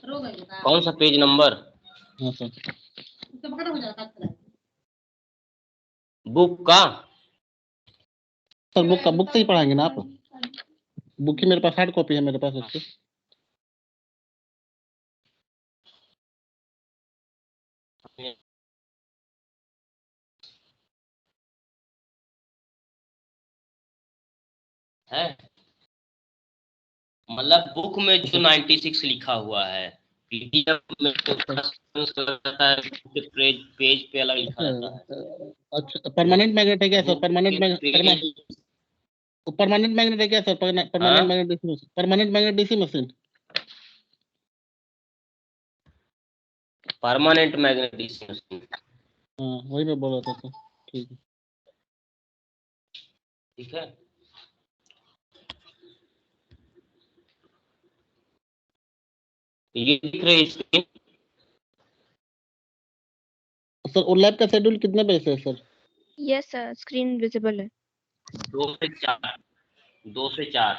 कौन सा page number? हाँ सर। बुक का? सर बुक से ही पढ़ाएंगे ना आप? बुक ही मेरे पास हार्ड कॉपी है मेरे पास उसकी। है मतलब बुक में जो 96 लिखा हुआ है, पीडीएफ में तो पेज पे अलग लिखा रहता है। अच्छा परमानेंट मैग्नेट है क्या सर? परमानेंट मैग्नेट है क्या sir? Permanent magnet DC machine. Permanent magnet DC machine. हाँ वही मैं बोल रहा था सर। ठीक है ठीक है। ये दिख रही स्क्रीन? सर और लैब का शेड्यूल कितने बजे से है sir? Yes sir, screen visible है। 2 से 4। 2 से 4।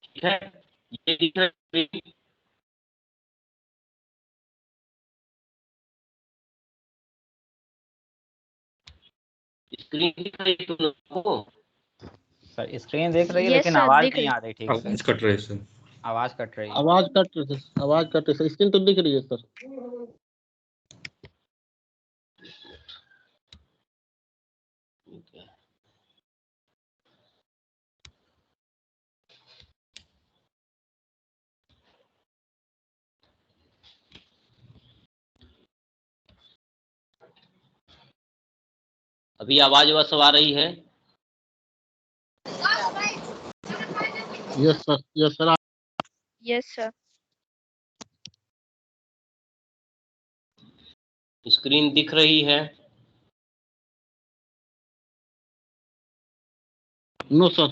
ठीक है। ये दिख रही स्क्रीन दिख रही तुम लोगों को? सर स्क्रीन देख रही है Yes, लेकिन sir, आवाज दिख नहीं रही। आ रही ठीक से। आवाज कट रही है सर। आवाज कट रही है। आवाज कट रही है। आवाज कट रही है। स्क्रीन तो दिख रही है सर। ठीक है। अभी आवाज वह सब आ रही है? Yes sir yes sir. Yes, sir. Screen दिख रही है? No sir.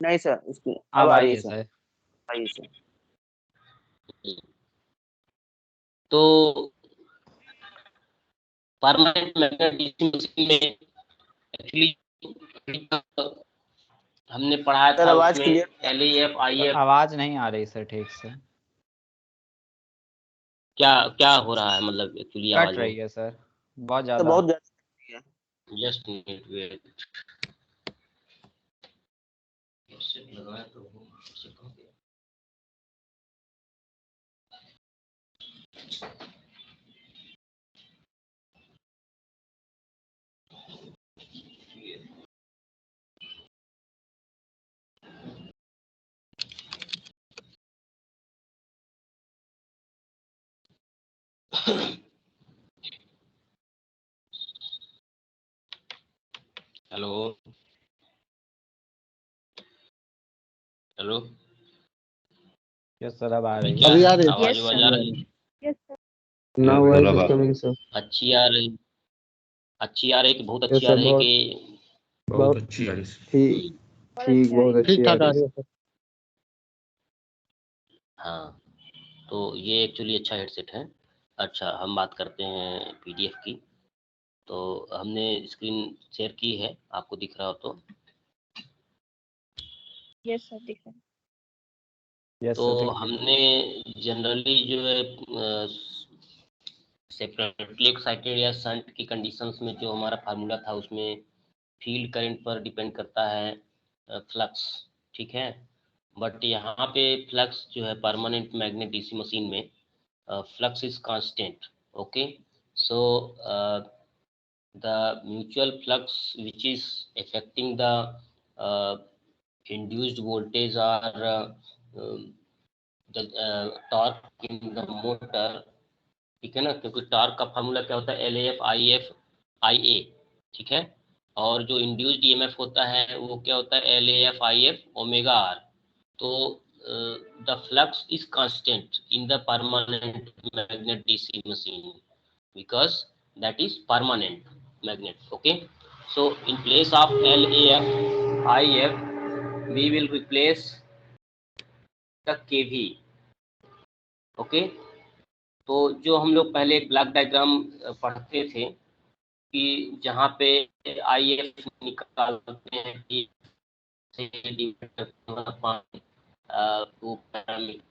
नहीं सर, इसकी अब आ रही है सर। आई सर। तो परमानेंट मैग्नेट डीसी मशीन में एक्चुअली हमने पढ़ाया सर था आवाज उसमें क्लियर? LAF IF। आवाज नहीं आ रही सर ठीक से। क्या क्या हो रहा है मतलब एक्चुअली आवाज कट रही में? है सर बहुत तो ज्यादा। बहुत ज्यादा जस्ट मिनट वेट। लगाया तो इससे कहाँ गया? Hello hello. यस सर अब आ रही है। क्या अभी है? आ रही है। आवाज Yes, आवाज sir. आ रही है? Yes, sir. Now voice is coming, sir. अच्छी आ रही? अच्छी आ रही कि बहुत Yes, अच्छी आ sir. रही बहुत कि? बहुत अच्छी आ रही है। ठीक ठीक बहुत अच्छी ठीक आ ठाक आ रही रही है। है सर। हाँ तो ये एक्चुअली अच्छा हेडसेट है। अच्छा हम बात करते हैं PDF की। तो हमने स्क्रीन शेयर की है, आपको दिख रहा हो तो। Yes, sir. दिख रहा है। यस तो सर दिख रही है। हमने जनरली जो है सेपरेटली एक्साइटेड या शंट की कंडीशंस में जो हमारा फार्मूला था उसमें फील्ड करंट पर डिपेंड करता है फ्लक्स। ठीक है। बट यहाँ पे फ्लक्स जो है परमानेंट मैग्नेट डीसी मशीन में flux is constant. Okay. So the mutual flux which is affecting the induced voltage or the torque in the motor। ठीक है ना, क्योंकि टॉर्क का फार्मूला क्या होता है LAF IF IA। ठीक है। और जो इंड्यूस्ड EMF होता है वो क्या होता है LAF IF ओमेगा R। तो the flux is constant in the permanent magnet DC machine because that is permanent magnet। okay, so in place of LAF IF we will replace the KV। okay, तो जो हम लोग पहले एक block diagram पढ़ते थे कि जहाँ पे IF निकालते हैं से डिवाइड करते हैं 5 तो पैरामीटर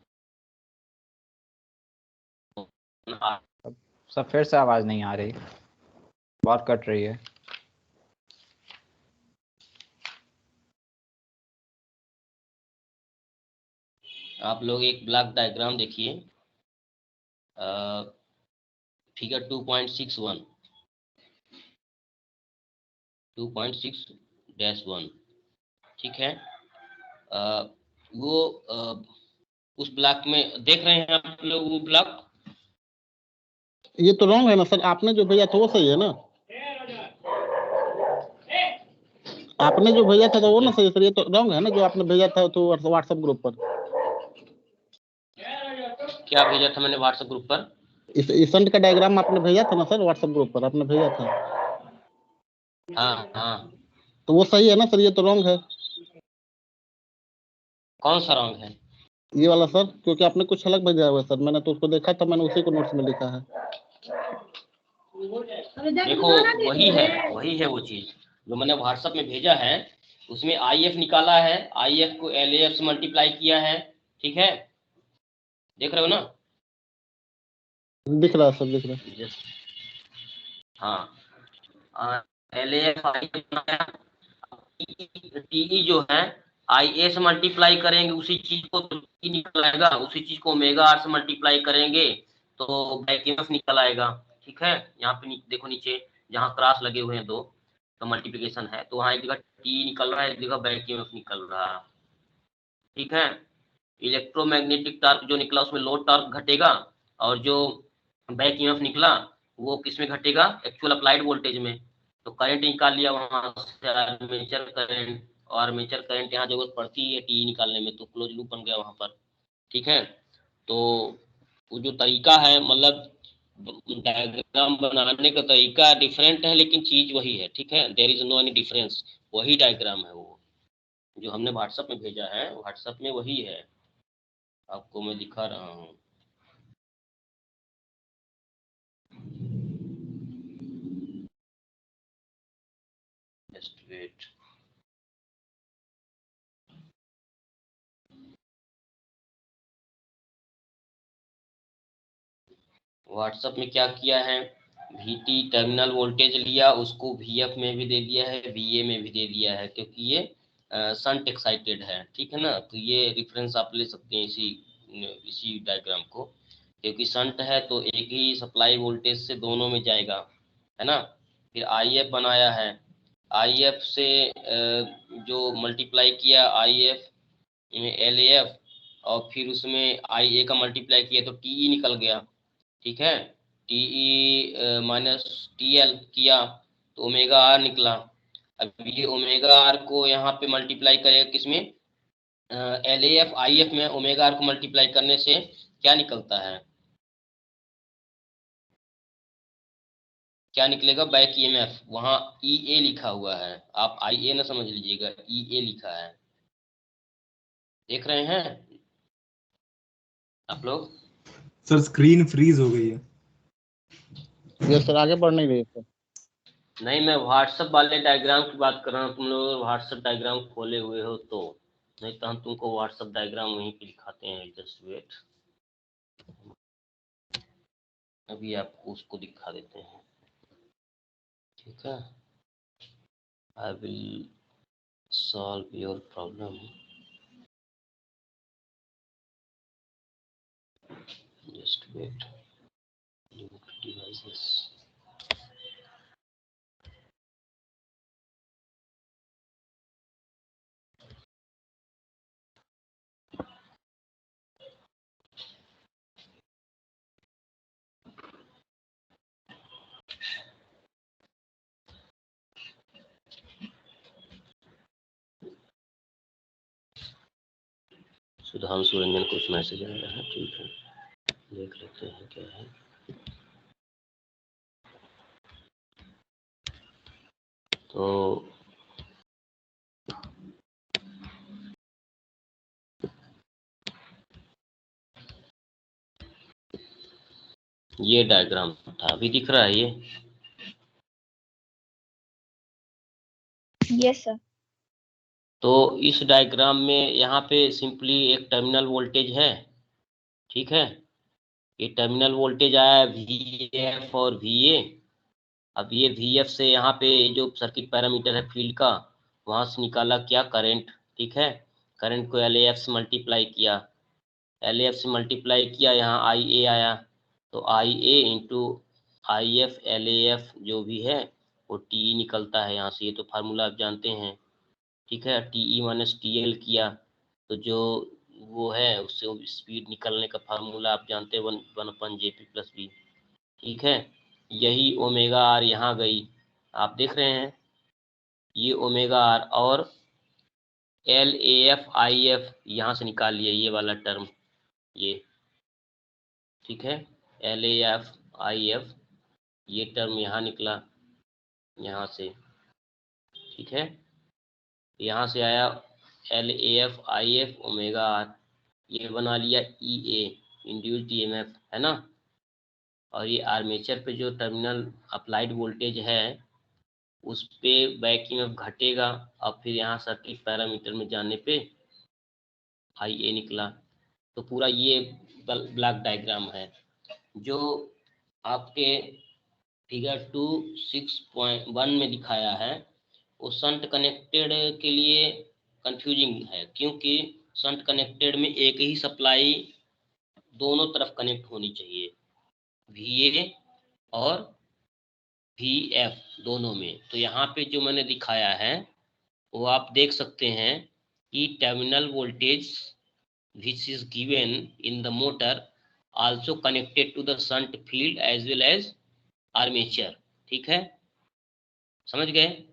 सब फिर से आवाज नहीं आ रही, बहुत कट रही है। आप लोग एक ब्लॉक डायग्राम देखिए, फिगर 2.61 2.6-1, ठीक है। वो उस ब्लॉक में देख रहे हैं आप लोग, वो ब्लॉक ये तो रॉन्ग है ना सर, आपने जो भेजा था वो सही है ना, आपने जो भेजा था तो वो ना सही है सर, ये तो रॉन्ग है ना जो आपने भेजा था तो व्हाट्सएप ग्रुप पर। क्या भेजा था मैंने व्हाट्सएप ग्रुप पर? इस ईसेंट का डायग्राम आपने भेजा था ना सर, व्हाट्सएप ग्रुप पर आपने भेजा था। हाँ हाँ, तो वो सही है ना सर, ये तो रॉन्ग है। कौन सा रॉन्ग है? ये वाला सर, क्योंकि आपने कुछ अलग भेजा हुआ है सर, मैंने तो उसको देखा था, मैंने उसी को नोट्स में लिखा है। देखो वही है वो चीज जो मैंने व्हाट्सएप में भेजा है, उसमें IF निकाला है, IF को LAF से मल्टीप्लाई किया है, ठीक है, देख रहे हो ना? दिख रहा है सर, दिख रहा है। हाँ, LAF IF बनाया, TE जो है IA से मल्टीप्लाई करेंगे उसी चीज को तो TE निकल आएगा, उसी चीज को ओमेगा R से मल्टीप्लाई करेंगे तो बैक EMF निकल आएगा, ठीक है। यहाँ पे देखो नीचे जहाँ क्रॉस लगे हुए हैं दो, तो मल्टीप्लिकेशन है, तो वहाँ एक जगह TE निकल रहा है, एक जगह बैक EMF निकल रहा है, ठीक है। इलेक्ट्रोमैग्नेटिक टॉर्क जो निकला उसमें लोड टॉर्क घटेगा, और जो बैक EMF निकला वो किस में घटेगा? एक्चुअल अप्लाइड वोल्टेज में। तो करंट निकाल लिया वहां से, आर्मेचर करंट, और आर्मेचर करंट यहाँ जरूरत पड़ती है TE निकालने में, तो क्लोज लूप बन गया वहां पर, ठीक है। तो वो जो तरीका है, मतलब डायग्राम बनाने का तरीका डिफरेंट है, लेकिन चीज वही है, ठीक है। There is no any difference, वही डायग्राम है वो जो हमने व्हाट्सएप में भेजा है, व्हाट्सएप में वही है, आपको मैं दिखा रहा हूँ। जस्ट वेट, व्हाट्सएप में क्या किया है, VT टर्मिनल वोल्टेज लिया, उसको VF में भी दे दिया है, VA में भी दे दिया है, क्योंकि ये शंट एक्साइटेड है, ठीक है ना। तो ये रेफरेंस आप ले सकते हैं इसी डायग्राम को, क्योंकि शंट है तो एक ही सप्लाई वोल्टेज से दोनों में जाएगा, है ना। फिर IF बनाया है, IF से जो मल्टीप्लाई किया IF LAF, और फिर उसमें IA का मल्टीप्लाई किया तो TE निकल गया, ठीक है। TE माइनस TL किया तो ओमेगा R निकला। अब ये ओमेगा R को यहाँ पे मल्टीप्लाई करेगा किसमें? LAF IF में ओमेगा R को मल्टीप्लाई करने से क्या निकलता है? क्या निकलेगा? Back EMF। वहाँ EA लिखा हुआ है, आप IA ना समझ लीजिएगा, EA लिखा है, देख रहे हैं आप लोग? सर स्क्रीन फ्रीज हो गई है। ये सर आगे बढ़ नहीं रही है सर। नहीं, मैं व्हाट्सएप वाले डायग्राम की बात कर रहा हूँ, तुम लोग व्हाट्सएप डायग्राम खोले हुए हो तो, नहीं तो हम तुमको व्हाट्सएप डायग्राम वहीं पे दिखाते हैं। जस्ट वेट, अभी आपको उसको दिखा देते हैं, ठीक है। I will solve your problem, just wait, devices. Sudhanshu Ranjan कुछ मैसेज आया है, ठीक है, देख लेते हैं क्या है। तो ये डायग्राम था, अभी दिख रहा है ये? Yes, sir. तो इस डायग्राम में यहाँ पे सिंपली एक टर्मिनल वोल्टेज है, ठीक है। ये टर्मिनल वोल्टेज आया VF और VA। अब ये VF से यहाँ पे जो सर्किट पैरामीटर है फील्ड का, वहाँ से निकाला क्या करंट, ठीक है। करंट को LAF से मल्टीप्लाई किया, LAF से मल्टीप्लाई किया, यहाँ IA आया, तो IA इंटू IF LAF जो भी है वो TE निकलता है यहाँ से। ये तो फार्मूला आप जानते हैं, ठीक है। TE माइनस TL किया तो जो वो है उससे स्पीड निकलने का फार्मूला आप जानते हैं, 1/JP+V, ठीक है। यही ओमेगा आर यहाँ गई, आप देख रहे हैं ये ओमेगा आर, और LAF IF यहाँ से निकाल लिया ये वाला टर्म, ये ठीक है। LAF IF ये टर्म यहाँ निकला यहाँ से, ठीक है। यहाँ से आया LAF IF ओमेगा आर, ये बना लिया EA इंड्यूस्ड EMF, है ना। और ये आर्मेचर पे जो टर्मिनल अप्लाइड वोल्टेज है उस पे बैक ईएमएफ घटेगा, और फिर यहाँ सर्किट पैरामीटर में जाने पे IA निकला। तो पूरा ये ब्लॉक डायग्राम है जो आपके फिगर 2.6.1 में दिखाया है। वो शंट कनेक्टेड के लिए कंफ्यूजिंग है, क्योंकि शंट कनेक्टेड में एक ही सप्लाई दोनों तरफ कनेक्ट होनी चाहिए, VA और VF दोनों में। तो यहाँ पे जो मैंने दिखाया है वो आप देख सकते हैं कि terminal voltage which is given in the motor also connected to the shunt field as well as armature, ठीक है, समझ गए।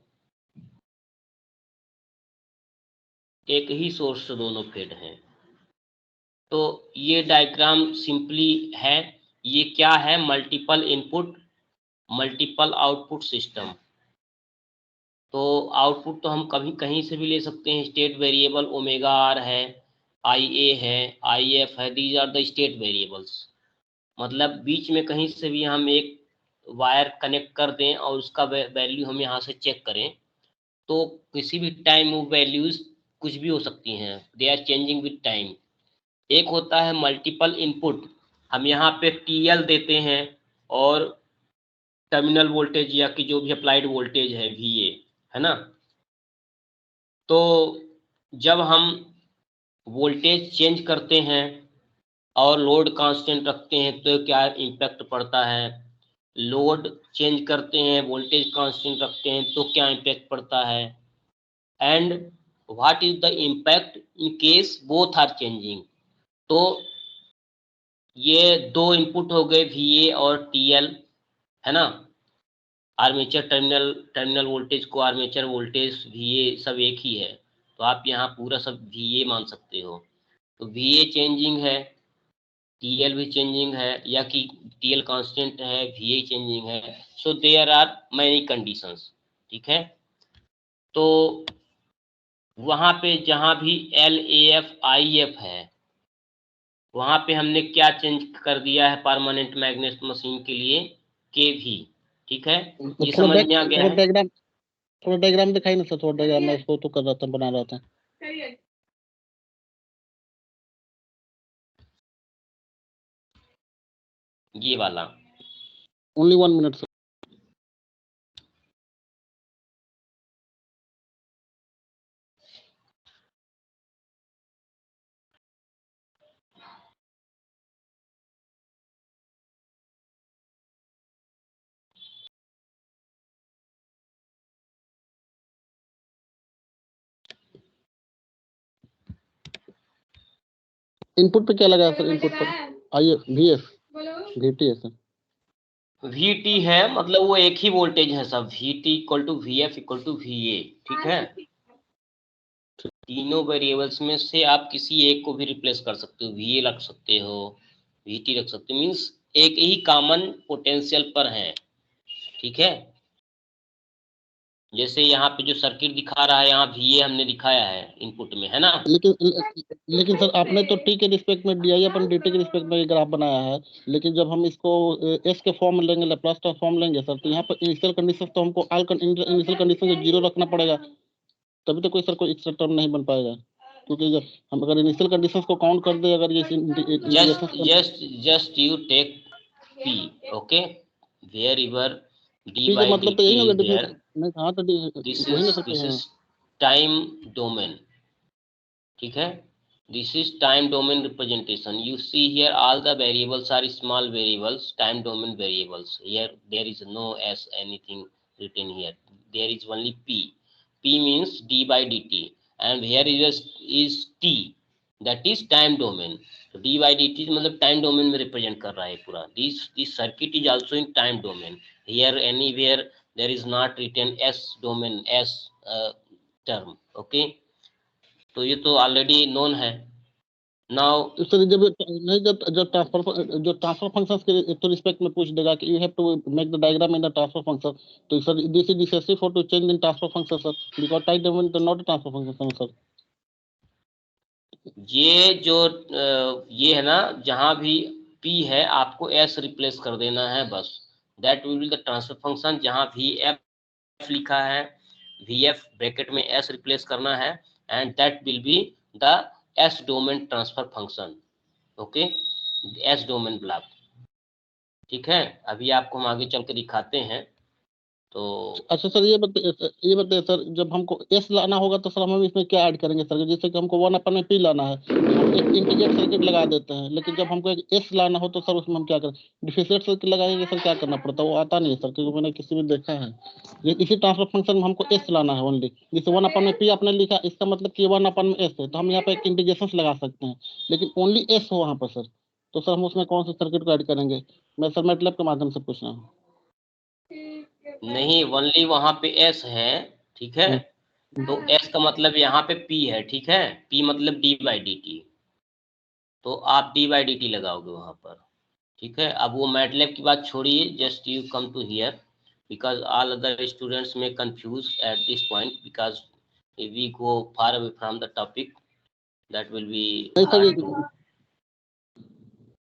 एक ही सोर्स से दोनों फेड हैं। तो ये डायग्राम सिंपली है, ये क्या है, multiple input multiple output system. तो आउटपुट तो हम कभी कहीं से भी ले सकते हैं, स्टेट वेरिएबल ओमेगा आर है, IA है, IF है, these are the state variables. मतलब बीच में कहीं से भी हम एक वायर कनेक्ट कर दें और उसका वैल्यू हम यहाँ से चेक करें, तो किसी भी टाइम वो वैल्यूज कुछ भी हो सकती हैं, they are changing with time. एक होता है मल्टीपल इनपुट, हम यहाँ पे TL देते हैं और टर्मिनल वोल्टेज या कि जो भी अप्लाइड वोल्टेज है VA, है ना। तो जब हम वोल्टेज चेंज करते हैं और लोड कांस्टेंट रखते हैं तो क्या इम्पैक्ट पड़ता है, लोड चेंज करते हैं वोल्टेज कांस्टेंट रखते हैं तो क्या इम्पैक्ट पड़ता है, and what is the impact in case both are changing. तो ये दो इनपुट हो गए VA और TL, है ना। आर्मेचर टर्मिनल वोल्टेज को आर्मेचर वोल्टेज VA सब एक ही है, तो आप यहाँ पूरा सब VA मान सकते हो। तो VA चेंजिंग है, TL भी चेंजिंग है, या कि TL कांस्टेंट है, VA चेंजिंग है। So there are many conditions, ठीक है। तो वहाँ पे जहाँ भी LAF IF है वहाँ पे हमने क्या चेंज कर दिया है परमानेंट मैग्नेट मशीन के लिए, KV, ठीक है। ये समझ में आ गया है। थोड़ा डायग्राम दिखाई ना सर, थोड़ा डायग्राम मैं इसको तो कर रहा था, बना रहा था। ये वाला ओनली 1 मिनट सर। इनपुट पे क्या लगा सर, इनपुट पर IF VF VT है सर। VT है, मतलब वो एक ही वोल्टेज है सब, VT = VF = VA, ठीक है। तीनों वेरिएबल्स में से आप किसी एक को भी रिप्लेस कर सकते हो, VA रख सकते हो, VT रख सकते हो, मीन्स एक ही कॉमन पोटेंशियल पर है, ठीक है। जैसे यहाँ पे जो सर्किट दिखा रहा है यहाँ VA हमने दिखाया है इनपुट में, है ना। लेकिन सर आपने तो T के रिस्पेक्ट में DI अपन DT के रिस्पेक्ट में ये ग्राफ बनाया है, लेकिन जब हम इसको S के फॉर्म में लेंगे, लैप्लास ट्रांसफॉर्म लेंगे सर, तो यहाँ पर इनिशियल कंडीशन तो हमको इनिशियल कंडीशन को 0 रखना पड़ेगा, तभी तो कोई सर कोई एक्स्ट्रा टर्म नहीं बन पाएगा, क्योंकि जब हम अगर इनिशियल कंडीशंस को काउंट कर दे, अगर ये just you take p, okay, wherever d ठीक by है, मतलब तो dt यही होगा is डिफरेंस there, नहीं। हाँ तो वही ना सर this हाँ। is time domain, ठीक है, this is time domain representation. You see here all the variables are small variables, time domain variables. Here there is no s anything written here, there is only p. P means d by dt, and here is t, that is time domain. तो d by dt मतलब time domain में represent कर रहा है पूरा. This circuit is also in time domain. Here anywhere there is not written s domain, s term, okay. तो ये तो ऑलरेडी नोन है. नाउ तो सर जब नहीं, जब ट्रांसफर फंक्शंस के तो रिस्पेक्ट में पूछ देगा कि you have to make the diagram in the transfer function, तो sir this is necessary for to change in transfer function sir, because time domain is not a transfer function sir. ये जो ये है ना, जहां भी p है आपको s रिप्लेस कर देना है बस. That will be the transfer function. जहां vf लिखा है, vf ब्रैकेट में s रिप्लेस करना है, and that will be the s domain transfer function. Okay, s domain block. ठीक है, अभी आपको हम आगे चल के दिखाते हैं. तो अच्छा सर ये बताइए सर, जब हमको एस लाना होगा तो सर हम इसमें क्या ऐड करेंगे सर? जैसे कि हमको 1/p लाना है, हम एक इंटीग्रेट सर्किट लगा देते हैं, लेकिन जब हमको एक एस लाना हो तो सर उसमें हम क्या करें? डिफरेंशिएट सर्किट लगाएंगे सर, क्या करना पड़ता है वो आता नहीं है सर, क्योंकि मैंने किसी में देखा है. ये इसी ट्रांसफर फंक्शन में हमको एस लाना है ओनली. जैसे 1/p आपने लिखा, इसका मतलब कि 1/s है, तो हम यहाँ पे एक इंटीग्रेशन लगा सकते हैं, लेकिन ओनली एस हो वहाँ पर सर, तो सर हम उसमें कौन से सर्किट को ऐड करेंगे? मैं सर मैटलैब के माध्यम से पूछ रहा हूँ. नहीं, ओनली वहां पे s है, ठीक है. तो s का मतलब यहाँ पे p है, ठीक है. p मतलब d by dt, तो आप d by dt लगाओगे वहां पर, ठीक है. अब वो मैटलैब की बात छोड़िए, just you come to here, because all other students may confuse at this point, because if we go far away from the topic, that will be नहीं सर, hard to.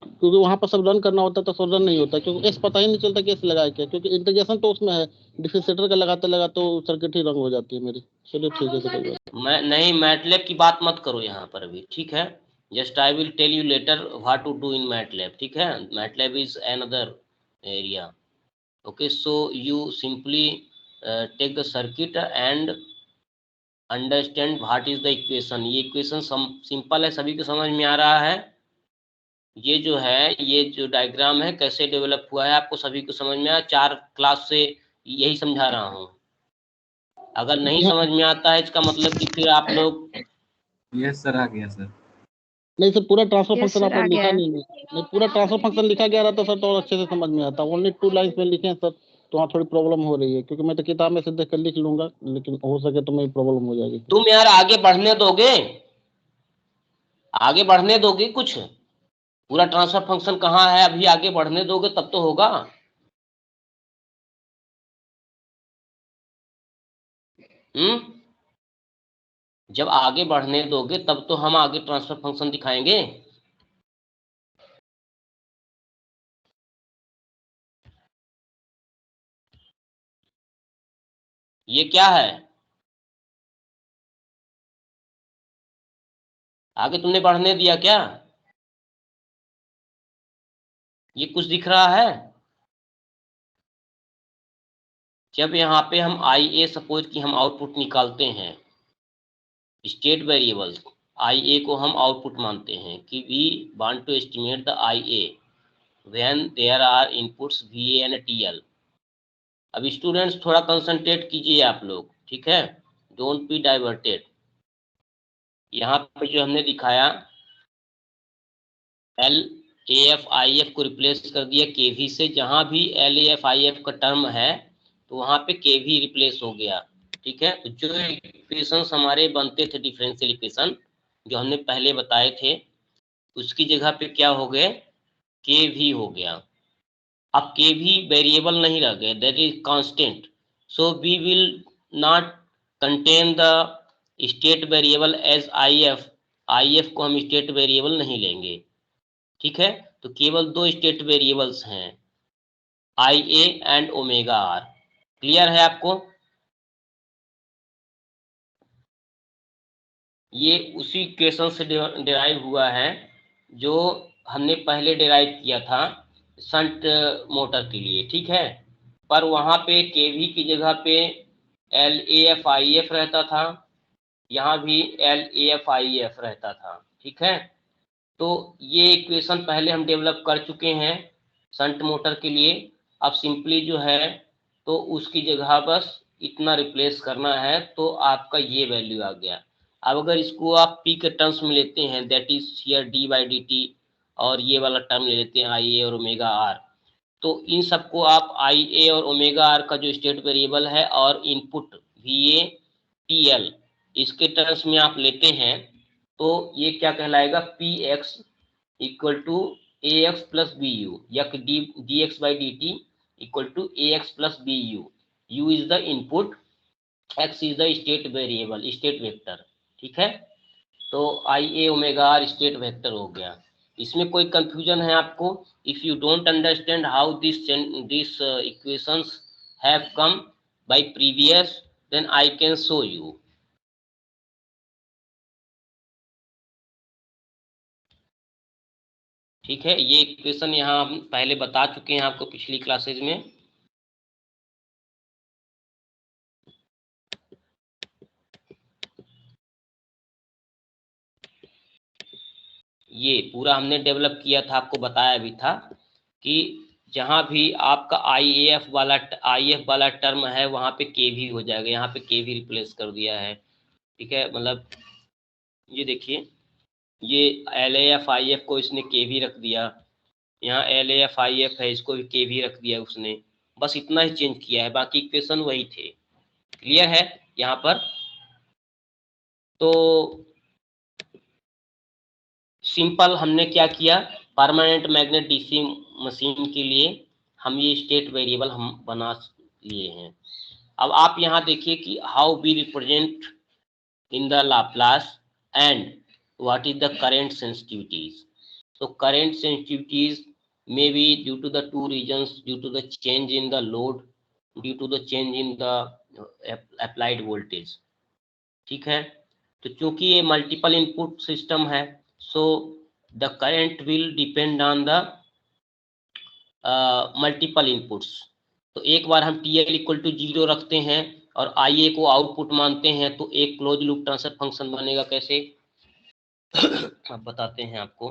क्योंकि वहां पर सब रन करना होता है तो सब रन नहीं होता, क्योंकि एस पता ही नहीं चलता कि एस लगाया क्या, क्योंकि इंटीग्रेशन तो उसमें है, डिफरेंशिएटर का लगाते लगाते तो सर्किट ही रंग हो जाती है मेरी. चलिए ठीक है सर. मैं नहीं, मैटलैब की बात मत करो यहाँ पर अभी, ठीक है. Just I will tell you later what to do in MATLAB, ठीक है. MATLAB is another area. Okay, so you simply take the circuit and understand what is the equation. ये इक्वेशन सिंपल है, सभी को समझ में आ रहा है. ये जो है, ये जो डायग्राम है कैसे डेवलप हुआ है आपको सभी को समझ में आया. 4 क्लास से यही समझा रहा हूँ. अगर नहीं समझ में आता है इसका मतलब कि फिर आप लोग. यस सर, आ गया सर. नहीं सर, पूरा ट्रांसफर Yes, फंक्शन sir, आपने आ लिखा गया. नहीं, पूरा ट्रांसफर फंक्शन लिखा गया रहता सर तो और अच्छे से समझ में आता. ओनली 2 लाइन्स में लिखे हैं सर, तो वहाँ थोड़ी प्रॉब्लम हो रही है, क्योंकि मैं तो किताब में से देख कर लिख लूंगा, लेकिन हो सके तो मेरी प्रॉब्लम हो जाएगी. तुम यार आगे बढ़ने दोगे? आगे बढ़ने दोगे? कुछ पूरा ट्रांसफर फंक्शन कहाँ है, अभी आगे बढ़ने दोगे तब तो होगा. जब आगे बढ़ने दोगे तब तो हम आगे ट्रांसफर फंक्शन दिखाएंगे. ये क्या है? आगे तुमने बढ़ने दिया क्या? ये कुछ दिख रहा है? जब यहाँ पे हम IA सपोज कि हम आउटपुट निकालते हैं, स्टेट वेरिएबल IA को हम आउटपुट मानते हैं कि we want to estimate the IA when there are inputs VA and TL. अब स्टूडेंट्स थोड़ा कंसंट्रेट कीजिए आप लोग, ठीक है. Don't be diverted. यहाँ पे जो हमने दिखाया, LAF IF को रिप्लेस कर दिया KV से. जहाँ भी LAF IF का टर्म है तो वहाँ पे KV रिप्लेस हो गया, ठीक है. तो जो इक्वेशंस हमारे बनते थे डिफरेंशियल इक्वेशन जो हमने पहले बताए थे, उसकी जगह पे क्या हो गए? KV हो गया. अब KV वेरिएबल नहीं रह गए, that is constant. So we will not contain the state variable as IF को हम स्टेट वेरिएबल नहीं लेंगे, ठीक है. तो केवल 2 स्टेट वेरिएबल्स हैं, IA and omega R. Clear है आपको? ये उसी इक्वेशन से डिराइव हुआ है जो हमने पहले डिराइव किया था शंट मोटर के लिए, ठीक है। पर वहाँ पे केवी की जगह पे LAF/IF रहता था, यहाँ भी LAF/IF रहता था, ठीक है। तो ये इक्वेशन पहले हम डेवलप कर चुके हैं शंट मोटर के लिए। अब सिंपली जो है तो उसकी जगह बस इतना रिप्लेस करना है, तो आपका ये वैल्यू आ गया। अब अगर इसको आप पी के टर्म्स में लेते हैं, दैट इज हियर d/dt, और ये वाला टर्म ले लेते हैं IA और ओमेगा आर, तो इन सबको आप IA और ओमेगा आर का जो स्टेट वेरिएबल है और इनपुट VA TL इसके टर्म्स में आप लेते हैं, तो ये क्या कहलाएगा, PX equal to AX plus BU, या dx/dt equal to AX plus BU। U is the input, X is the state variable, state vector, ठीक है। तो IA omega r state vector हो गया। इसमें कोई कंफ्यूजन है आपको? If you don't understand how this equations have come by previous, then I can show you. ठीक है, ये इक्वेशन यहाँ हम पहले बता चुके हैं आपको पिछली क्लासेज में। ये पूरा हमने डेवलप किया था, आपको बताया भी था कि जहाँ भी आपका IF वाला टर्म है वहाँ पे KV हो जाएगा, यहाँ पे KV रिप्लेस कर दिया है, ठीक है। मतलब ये देखिए, ये LAF/IF को इसने KV रख दिया, यहाँ LAF/IF है, इसको भी KV रख दिया उसने, बस इतना ही चेंज किया है, बाकी इक्वेशन वही थे। क्लियर है यहाँ पर? तो सिंपल हमने क्या किया, परमानेंट मैग्नेट DC मशीन के लिए हम ये स्टेट वेरिएबल हम बना लिए हैं। अब आप यहाँ देखिए कि how we represent in the Laplace and what is the current sensitivities. तो current sensitivities may be due to the two reasons, due to the change in the load, due to the change in the applied voltage, ठीक है। तो चूंकि ये multiple input system है, so the current will depend on the multiple inputs. तो एक बार हम TL equal to 0 रखते हैं और IA को आउटपुट मानते हैं, तो एक क्लोज लूप ट्रांसफर फंक्शन बनेगा। कैसे अब बताते हैं आपको।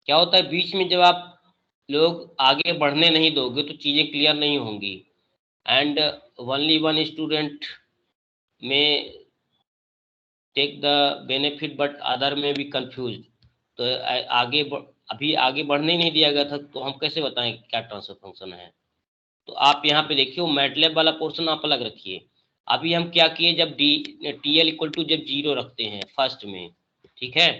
क्या होता है, बीच में जब आप लोग आगे बढ़ने नहीं दोगे तो चीज़ें क्लियर नहीं होंगी, एंड ओनली वन स्टूडेंट में take the benefit but other में भी कंफ्यूज। तो अभी आगे बढ़ने ही नहीं दिया गया था, तो हम कैसे बताएं क्या ट्रांसफर फंक्शन है। तो आप यहाँ पे देखिए, मैटलैब वाला पोर्शन आप अलग रखिए। अभी हम क्या किए, जब TL इक्वल टू जब 0 रखते हैं फर्स्ट में, ठीक है,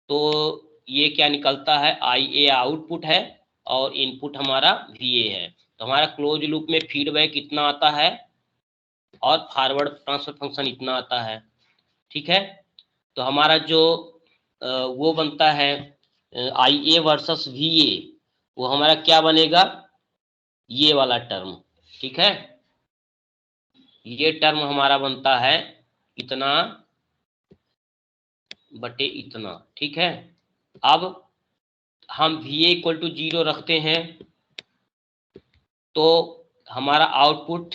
तो ये क्या निकलता है, IA आउटपुट है और इनपुट हमारा VA है। तो हमारा क्लोज लूप में फीडबैक इतना आता है और फॉरवर्ड ट्रांसफर फंक्शन इतना आता है, ठीक है। तो हमारा जो वो बनता है IA वर्सेस VA, वो हमारा क्या बनेगा, ये वाला टर्म, ठीक है। ये टर्म हमारा बनता है इतना बटे इतना, ठीक है। अब हम VA इक्वल टू 0 रखते हैं, तो हमारा आउटपुट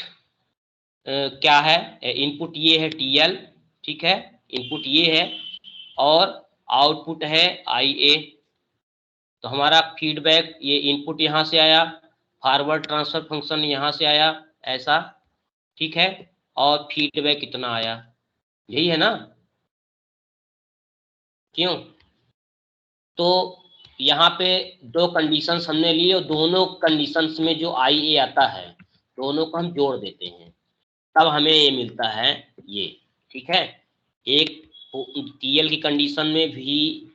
क्या है, इनपुट ये है TL, ठीक है, इनपुट ये है और आउटपुट है IA। तो हमारा फीडबैक, ये इनपुट यहाँ से आया, फॉरवर्ड ट्रांसफर फंक्शन यहाँ से आया, ऐसा, ठीक है, और फीडबैक कितना आया, यही है ना। क्यों? तो यहाँ पे दो कंडीशंस हमने ली और दोनों कंडीशंस में जो IA आता है दोनों को हम जोड़ देते हैं, तब हमें ये मिलता है ये, ठीक है। एक TL की कंडीशन में V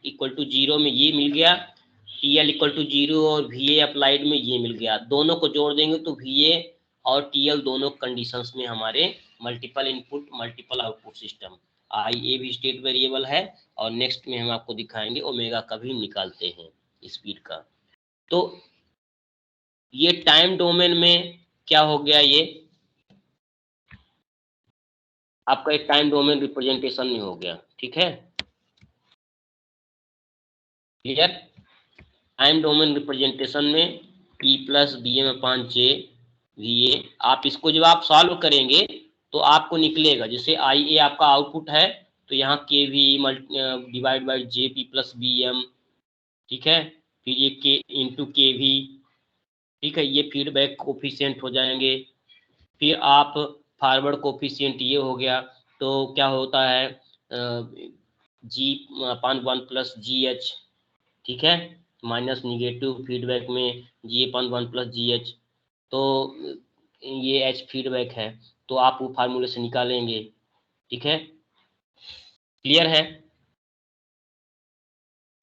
इक्वल टू 0 में ये मिल गया, TL इक्वल टू 0 और VA अप्लाइड में ये मिल गया, दोनों को जोड़ देंगे तो VA और TL दोनों कंडीशंस में हमारे multiple input multiple output system. IA भी स्टेट वेरिएबल है और नेक्स्ट में हम आपको दिखाएंगे ओमेगा का भी निकालते हैं स्पीड का। तो ये टाइम डोमेन में क्या हो गया, ये आपका एक टाइम डोमेन रिप्रेजेंटेशन में हो गया, ठीक है, क्लियर। टाइम डोमेन रिप्रेजेंटेशन में P प्लस BM/J VA, आप इसको जब आप सॉल्व करेंगे तो आपको निकलेगा, जैसे IA आपका आउटपुट है तो यहाँ KV divide by JP plus BM, ठीक है, फिर ये K इंटू KV, ठीक है, ये फीडबैक कोफिशिएंट हो जाएंगे। फिर आप फॉरवर्ड कोफिशिएंट ये हो गया, तो क्या होता है G/1 प्लस GH, ठीक है, माइनस निगेटिव फीडबैक में G/1 प्लस GH, तो ये H फीडबैक है, तो आप वो फार्मूले से निकालेंगे, ठीक है, क्लियर है।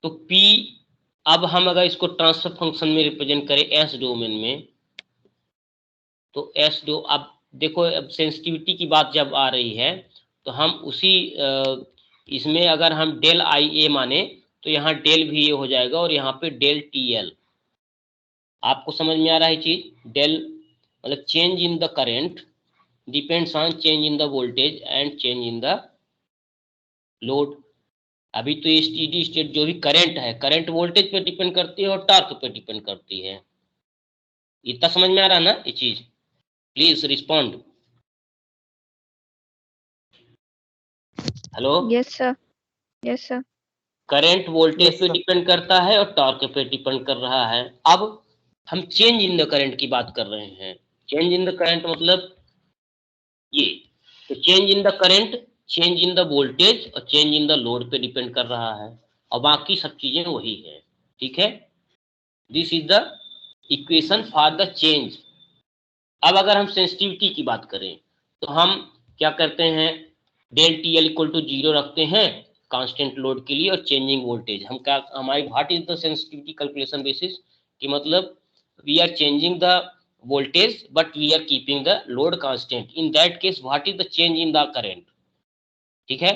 तो P, अब हम अगर इसको ट्रांसफर फंक्शन में रिप्रेजेंट करें S डोमेन में, तो अब देखो, अब सेंसिटिविटी की बात जब आ रही है तो हम उसी इसमें अगर हम डेल IA माने तो यहाँ डेल VA हो जाएगा और यहाँ पे डेल TL। आपको समझ में आ रहा है चीज? डेल मतलब change in the current depends on change in the voltage and change in the load. अभी तो ये स्टेडी स्टेट जो भी करंट है, करंट वोल्टेज पे डिपेंड करती है और टॉर्क पे डिपेंड करती है। इतना समझ में आ रहा है ना ये चीज? Please respond. Hello, Yes, sir. Yes, sir. Current voltage Yes, पे sir. डिपेंड करता है और टॉर्क पे डिपेंड कर रहा है। अब हम चेंज इन द करंट की बात कर रहे हैं। चेंज इन द करंट मतलब ये, तो change in the current, change in the voltage और चेंज इन द लोड पे डिपेंड कर रहा है, और बाकी सब चीजें वही है, ठीक है। This is the equation for the change. अब अगर हम सेंसिटिविटी की बात करें तो हम क्या करते हैं, डेल TL इक्वल टू 0 रखते हैं कांस्टेंट लोड के लिए और चेंजिंग वोल्टेज। हम क्या, हमारी what is the sensitivity calculation basis, कि मतलब we are changing the voltage but we are keeping the load constant. In that case what is the change in the current, ठीक है।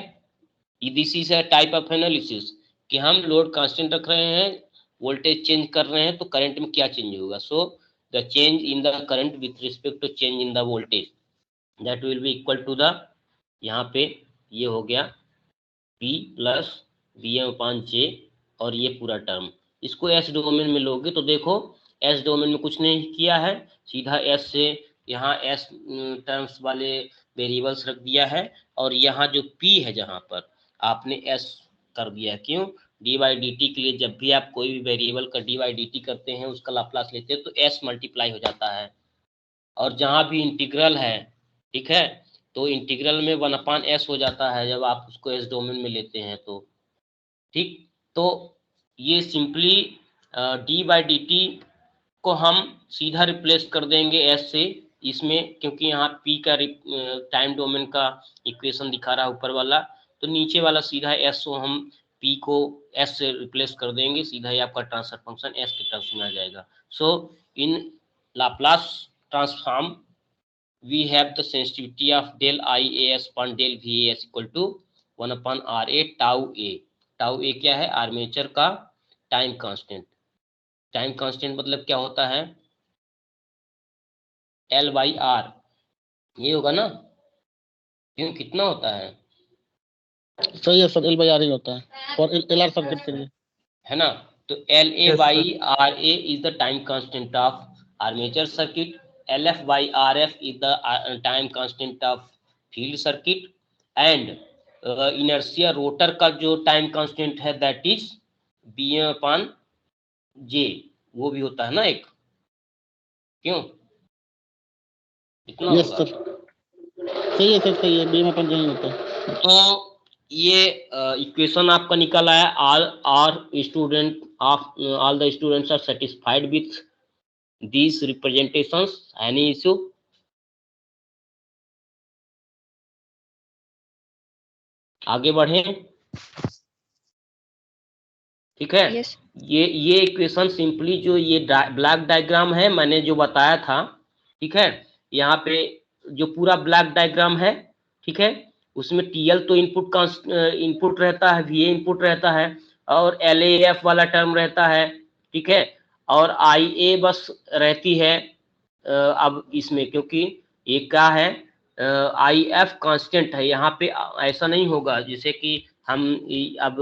This is a type of analysis कि हम load constant रख रहे हैं, voltage change कर रहे हैं, तो करंट में क्या चेंज होगा। So the change in the current with respect to change in the voltage that will be equal to the, यहाँ पे ये हो गया P प्लस BM/J और ये पूरा टर्म। इसको S डोमेन में लोगे तो देखो S डोमेन में कुछ नहीं किया है, सीधा S से यहाँ S टर्म्स वाले वेरिएबल्स रख दिया है, और यहाँ जो P है जहाँ पर आपने S कर दिया। क्यों? dy/dt के लिए जब भी आप कोई भी वेरिएबल का dy/dt करते हैं, उसका लाप्लास लेते हैं तो S मल्टीप्लाई हो जाता है। और जहाँ भी इंटीग्रल है, ठीक है, तो इंटीग्रल में 1/s हो जाता है जब आप उसको S डोमेन में लेते हैं तो, ठीक। तो ये सिंपली dy/dt को हम सीधा रिप्लेस कर देंगे S से इसमें, क्योंकि यहाँ P का टाइम डोमेन का इक्वेशन दिखा रहा है ऊपर वाला, तो नीचे वाला सीधा S को हम P को S से रिप्लेस कर देंगे, सीधा ही आपका ट्रांसफर फंक्शन S के टर्म्स में आ जाएगा। So in Laplace transform we have the sensitivity of del IAS upon del VAS equal to 1/RA tau A। tau A क्या है? आर्मेचर का टाइम कांस्टेंट। टाइम कांस्टेंट मतलब क्या होता है? L/R, ये होगा ना? क्यों, कितना होता है? सही है सर, L/R ही होता है और LR सर्किट के लिए, है ना? तो LA/RA is the time constant of armature circuit, LF/RF is the time constant of field circuit, and inertia rotor का जो टाइम कांस्टेंट है दैट इज BM/J, वो भी होता है ना एक। क्यों, इतना यस होगा? सर, सही है सर, सही है, BM/J ही होता है। तो ये इक्वेशन आपका निकल आया। All the students are satisfied with these representations? Any issue? आगे बढ़े, ठीक है। Yes. ये इक्वेशन सिंपली जो ये ब्लैक डायग्राम है मैंने जो बताया था, ठीक है, यहाँ पे जो पूरा ब्लैक डायग्राम है, ठीक है, उसमें TL तो इनपुट रहता है, VA इनपुट रहता है, और LAF वाला टर्म रहता है, ठीक है, और IA बस रहती है अब इसमें, क्योंकि ये क्या है आई एफ कांस्टेंट है, यहाँ पे ऐसा नहीं होगा जैसे कि हम अब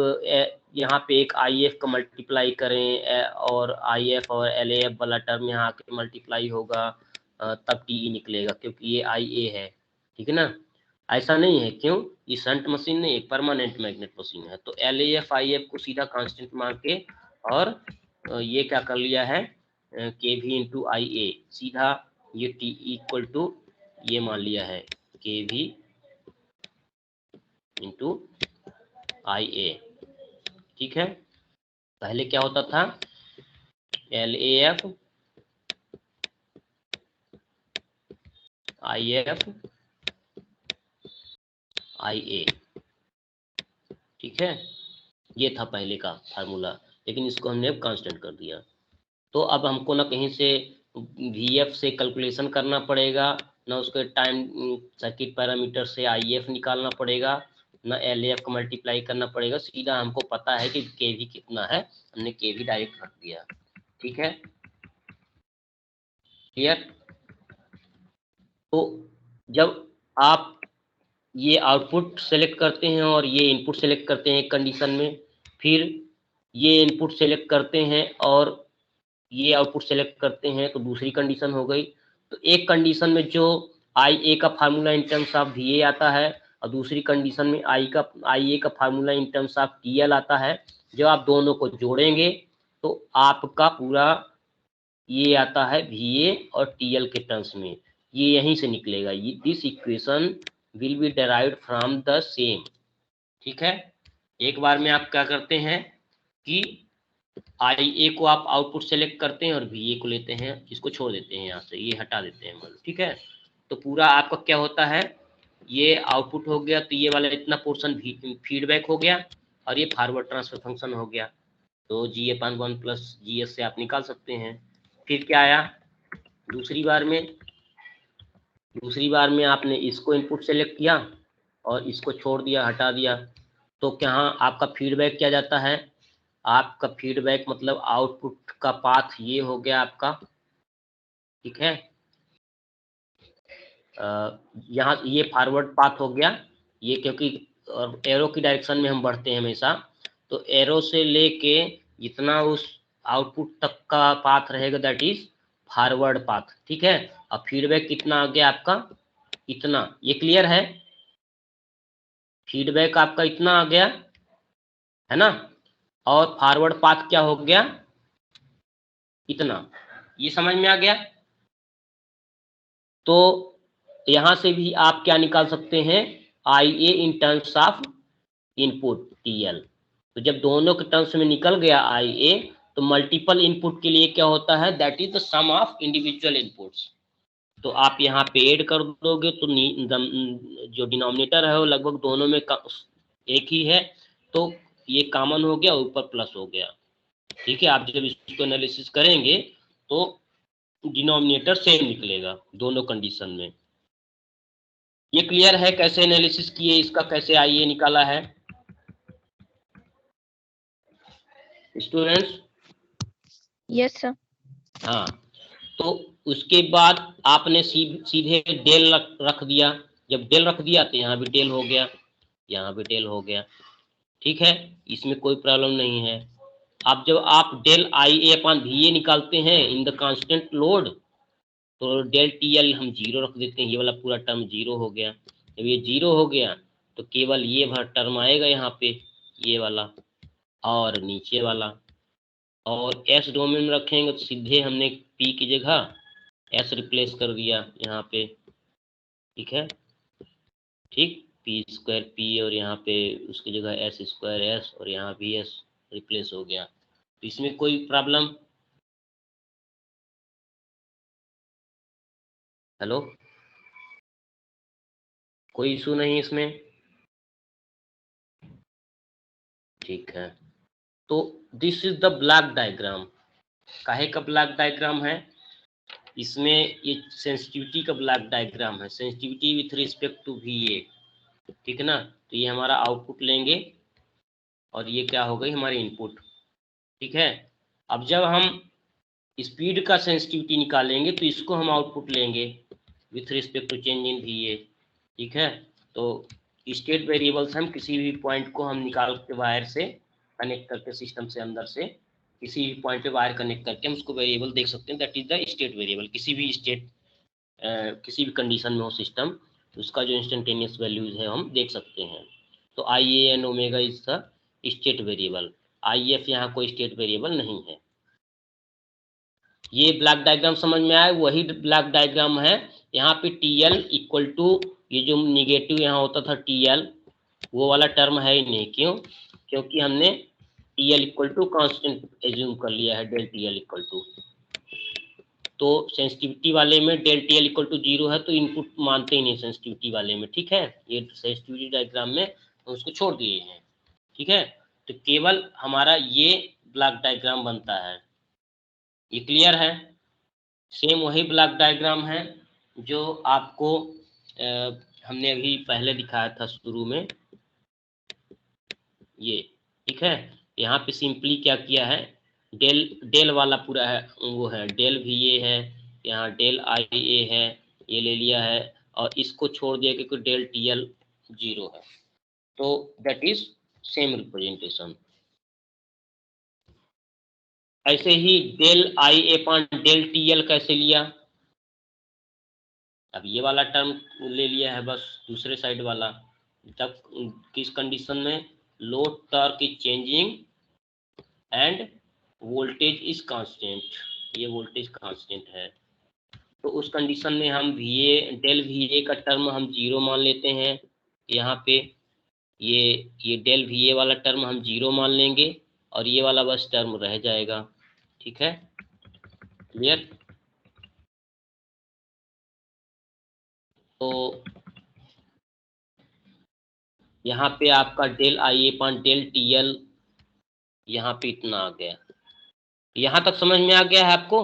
यहाँ पे एक आई एफ का मल्टीप्लाई करें और आई एफ और एल एफ वाला टर्म यहाँ के मल्टीप्लाई होगा तब टी ई निकलेगा, क्योंकि ये आई ए है, ठीक है ना। ऐसा नहीं है, क्यों? ये शंट मशीन नहीं, परमानेंट मैग्नेट मशीन है। तो एल एफ आई एफ को सीधा कांस्टेंट मान के और ये क्या कर लिया है, के वी इंटू आई ए, सीधा ये टी इक्वल टू ये मान लिया है के वी इंटू आई ए, ठीक है। पहले क्या होता था, L A F I F I A, ठीक है, ये था पहले का फार्मूला, लेकिन इसको हमने अब कांस्टेंट कर दिया। तो अब हमको ना कहीं से वी एफ से कैलकुलेशन करना पड़ेगा, ना उसके टाइम सर्किट पैरामीटर से आई एफ निकालना पड़ेगा, ना एल एफ का मल्टीप्लाई करना पड़ेगा, सीधा हमको पता है कि के वी कितना है, हमने के वी डायरेक्ट रख दिया, ठीक है, क्लियर। तो जब आप ये आउटपुट सेलेक्ट करते हैं और ये इनपुट सेलेक्ट करते हैं एक कंडीशन में, फिर ये इनपुट सेलेक्ट करते हैं और ये आउटपुट सेलेक्ट करते हैं, तो दूसरी कंडीशन हो गई। तो एक कंडीशन में जो आई ए का formula in terms of V A आता है और दूसरी कंडीशन में आई ए का formula in terms of T L आता है। जब आप दोनों को जोड़ेंगे तो आपका पूरा ये आता है वी ए और टी एल के टर्म्स में, ये यहीं से निकलेगा। This equation will be derived from the same, ठीक है। एक बार में आप क्या करते हैं कि आई ए को आप आउटपुट सेलेक्ट करते हैं और वी ए को लेते हैं, इसको छोड़ देते हैं यहाँ से, ये हटा देते हैं मतलब, ठीक है। तो पूरा आपका क्या होता है, ये आउटपुट हो गया, तो ये वाला इतना पोर्शन फीडबैक हो गया और ये फॉरवर्ड ट्रांसफर फंक्शन हो गया। तो जी अपन 1 प्लस जी एस से आप निकाल सकते हैं। फिर क्या आया दूसरी बार में आपने इसको इनपुट सेलेक्ट किया और इसको छोड़ दिया, हटा दिया, तो क्या आपका फीडबैक क्या जाता है, आपका फीडबैक मतलब आउटपुट का पाथ ये हो गया आपका, ठीक है। यहाँ ये फॉरवर्ड पाथ हो गया ये, क्योंकि एरो की डायरेक्शन में हम बढ़ते हैं हमेशा, तो एरो से लेके जितना उस आउटपुट तक का पाथ रहेगा दैट इज फॉरवर्ड पाथ, ठीक है। अब फीडबैक कितना आ गया आपका, इतना, ये क्लियर है, फीडबैक आपका इतना आ गया है ना, और फॉरवर्ड पाथ क्या हो गया, इतना, ये समझ में आ गया। तो यहां से भी आप क्या निकाल सकते हैं, I A in terms of input T L. तो जब दोनों के टर्म्स में निकल गया आई ए, तो मल्टीपल इनपुट के लिए क्या होता है, that is the sum of individual inputs. तो आप यहाँ पे ऐड कर दोगे तो जो डिनोमिनेटर है वो लगभग दोनों में एक ही है, तो ये कॉमन हो गया, ऊपर प्लस हो गया, ठीक है। आप जब इसको एनालिसिस करेंगे तो डिनोमिनेटर सेम निकलेगा दोनों कंडीशन में। ये क्लियर है कैसे एनालिसिस किए इसका, कैसे आई ए निकाला है स्टूडेंट्स? Yes sir. हाँ, तो उसके बाद आपने सीधे डेल रख दिया। जब डेल रख दिया तो यहाँ भी डेल हो गया, यहाँ भी डेल हो गया, ठीक है, इसमें कोई प्रॉब्लम नहीं है। अब जब आप del I A upon V A निकालते हैं इन द कांस्टेंट लोड, तो डेल टी एल हम जीरो रख देते हैं, ये वाला पूरा टर्म जीरो हो गया। जब ये जीरो हो गया तो केवल ये भर टर्म आएगा यहाँ पे, ये वाला और नीचे वाला, और एस डोमेन में रखेंगे तो सीधे हमने पी की जगह एस रिप्लेस कर दिया यहाँ पे, ठीक है, ठीक, पी स्क्वायर पी और यहाँ पे उसकी जगह एस स्क्वायर एस और यहाँ भी एस रिप्लेस हो गया। तो इसमें कोई प्रॉब्लम, हेलो, कोई इशू नहीं इसमें, ठीक है। तो this is the block diagram. काहे का ब्लॉक डायग्राम है, इसमें ये सेंसिटिविटी का ब्लॉक डायग्राम है, sensitivity with respect to V A, ठीक है ना। तो ये हमारा आउटपुट लेंगे और ये क्या हो गई हमारी इनपुट, ठीक है। अब जब हम स्पीड का सेंसिटिविटी निकालेंगे तो इसको हम आउटपुट लेंगे with respect to change in V A, ठीक है। तो स्टेट वेरिएबल्स हम किसी भी पॉइंट को हम निकाल के वायर से कनेक्ट करके सिस्टम से अंदर से किसी भी पॉइंट पे वायर कनेक्ट करके हम उसको वेरिएबल देख सकते हैं, that is the state variable. किसी भी स्टेट किसी भी कंडीशन में हो सिस्टम, तो उसका जो इंस्टेंटेनियस वैल्यूज है हम देख सकते हैं। तो I A N omega is the state variable, I F यहाँ कोई स्टेट वेरिएबल नहीं है। ये ब्लॉक डायग्राम समझ में आया, वही ब्लॉक डायग्राम है। यहाँ पे टी एल इक्वल टू, ये जो निगेटिव यहाँ होता था टी एल, वो वाला टर्म है ही नहीं। क्यों? क्योंकि हमने T L equal to constant assume कर लिया है, del T L equal to. तो सेंसिटिविटी वाले में del T L equal to 0 है, तो इनपुट मानते ही नहीं सेंसिटिविटी वाले में। ठीक है, ये सेंसिटिविटी डायग्राम में हम उसको छोड़ दिए हैं। ठीक है, तो केवल हमारा ये ब्लॉक डायग्राम बनता है। ये क्लियर है? सेम वही ब्लॉक डायग्राम है जो आपको हमने अभी पहले दिखाया था शुरू में, ये। ठीक है, यहाँ पे सिंपली क्या किया है, डेल वाला पूरा है, वो है डेल भी ये है, यहाँ डेल आई ए है, ये ले लिया है, और इसको छोड़ दिया क्योंकि डेल टी एल 0 है। तो दैट इज सेम रिप्रेजेंटेशन। ऐसे ही del I A upon del T L कैसे लिया, अब ये वाला टर्म ले लिया है बस, दूसरे साइड वाला। तब किस कंडीशन में, load torque is changing end voltage is constant, ये वोल्टेज कांस्टेंट है। तो उस कंडीशन में हम वी डेल वी ए का टर्म हम 0 मान लेते हैं। यहाँ पे ये डेल वी ए वाला टर्म हम 0 मान लेंगे, और ये वाला बस टर्म रह जाएगा। ठीक है, क्लियर? तो यहाँ पे आपका del I A upon del T L यहाँ पे इतना आ गया। यहाँ तक समझ में आ गया है आपको?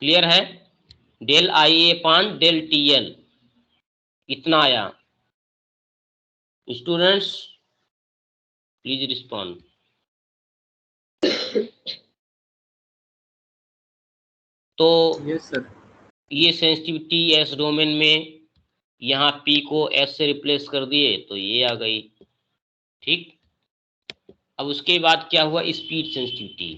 क्लियर है? Del I A upon del T L इतना आया। Students please respond. तो यस सर। ये सेंसिटिविटी एस डोमेन में यहाँ पी को एस से रिप्लेस कर दिए तो ये आ गई। ठीक, अब उसके बाद क्या हुआ, स्पीड सेंसिटिविटी।